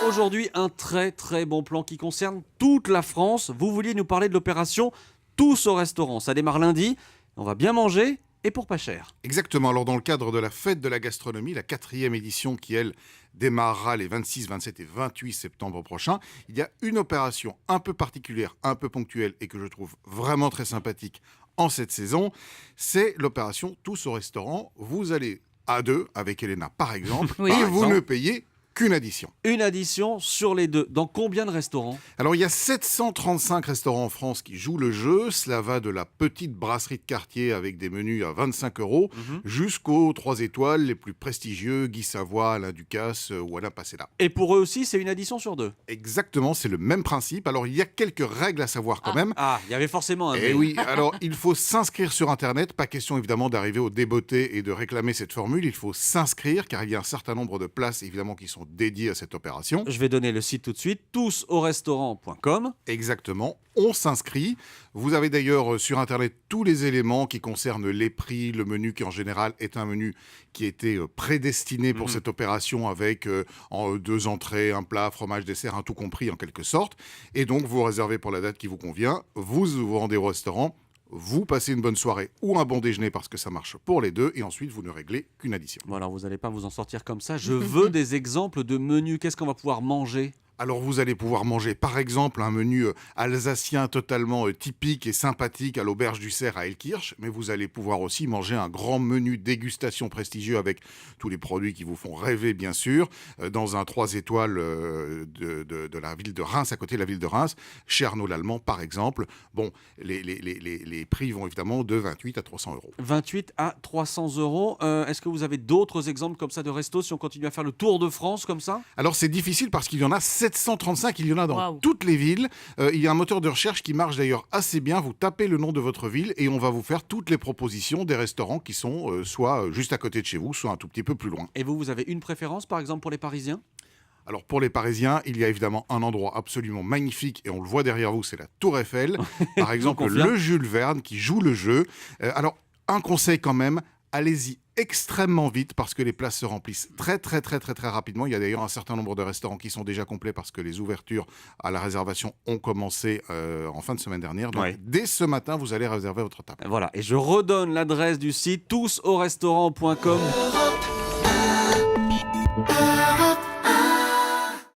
Aujourd'hui, un très très bon plan qui concerne toute la France. Vous vouliez nous parler de l'opération Tous au restaurant. Ça démarre lundi, on va bien manger et pour pas cher. Exactement. Alors, dans le cadre de la fête de la gastronomie, la 4e édition qui, elle, démarrera les 26, 27 et 28 septembre prochains, il y a une opération un peu particulière, un peu ponctuelle et que je trouve vraiment très sympathique en cette saison. C'est l'opération Tous au restaurant. Vous allez à deux, avec Elena par exemple, Oui, et par vous exemple. ne payez qu'une addition. Une addition sur les deux. Dans combien de restaurants ? Alors, il y a 735 restaurants en France qui jouent le jeu. Cela va de la petite brasserie de quartier avec des menus à 25 € jusqu'aux 3 étoiles les plus prestigieux, Guy Savoy, Alain Ducasse ou Alain Pasella. Et pour eux aussi, c'est une addition sur deux. Exactement, c'est le même principe. Alors, il y a quelques règles à savoir quand même. Ah, il y avait forcément un Eh mais. oui, alors il faut s'inscrire sur Internet. Pas question évidemment d'arriver au débeauté et de réclamer cette formule. Il faut s'inscrire car il y a un certain nombre de places évidemment qui sont dédiées à cette opération. Je vais donner le site tout de suite, tousauRestaurant.com. Exactement, on s'inscrit. Vous avez d'ailleurs sur Internet tous les éléments qui concernent les prix, le menu qui en général est un menu qui a été prédestiné pour cette opération avec en 2 entrées, un plat, fromage, dessert, un tout compris en quelque sorte. Et donc vous réservez pour la date qui vous convient, vous vous rendez au restaurant, vous passez une bonne soirée ou un bon déjeuner parce que ça marche pour les deux et ensuite vous ne réglez qu'une addition. Bon, alors vous n'allez pas vous en sortir comme ça. Je veux des exemples de menus. Qu'est-ce qu'on va pouvoir manger ? Alors vous allez pouvoir manger par exemple un menu alsacien totalement typique et sympathique à l'auberge du Cerf à Elkirch, mais vous allez pouvoir aussi manger un grand menu dégustation prestigieux avec tous les produits qui vous font rêver bien sûr, dans un 3 étoiles de la ville de Reims, à côté de la ville de Reims, chez Arnaud Lallemand par exemple. Bon, les prix vont évidemment de 28 à 300 €. 28 à 300 €. Est-ce que vous avez d'autres exemples comme ça de restos si on continue à faire le tour de France comme ça ? Alors c'est difficile parce qu'il y en a 735, il y en a dans Waouh. toutes les villes. Il y a un moteur de recherche qui marche d'ailleurs assez bien. Vous tapez le nom de votre ville et on va vous faire toutes les propositions des restaurants qui sont soit juste à côté de chez vous, soit un tout petit peu plus loin. Et vous avez une préférence par exemple pour les Parisiens ? Alors pour les Parisiens, il y a évidemment un endroit absolument magnifique et on le voit derrière vous, c'est la Tour Eiffel. Par exemple, confirme. le Jules Verne qui joue le jeu. Alors un conseil quand même, allez-y extrêmement vite parce que les places se remplissent très rapidement. Il y a d'ailleurs un certain nombre de restaurants qui sont déjà complets parce que les ouvertures à la réservation ont commencé en fin de semaine dernière. Donc Ouais. dès ce matin, vous allez réserver votre table. Voilà, et je redonne l'adresse du site tousauRestaurant.com.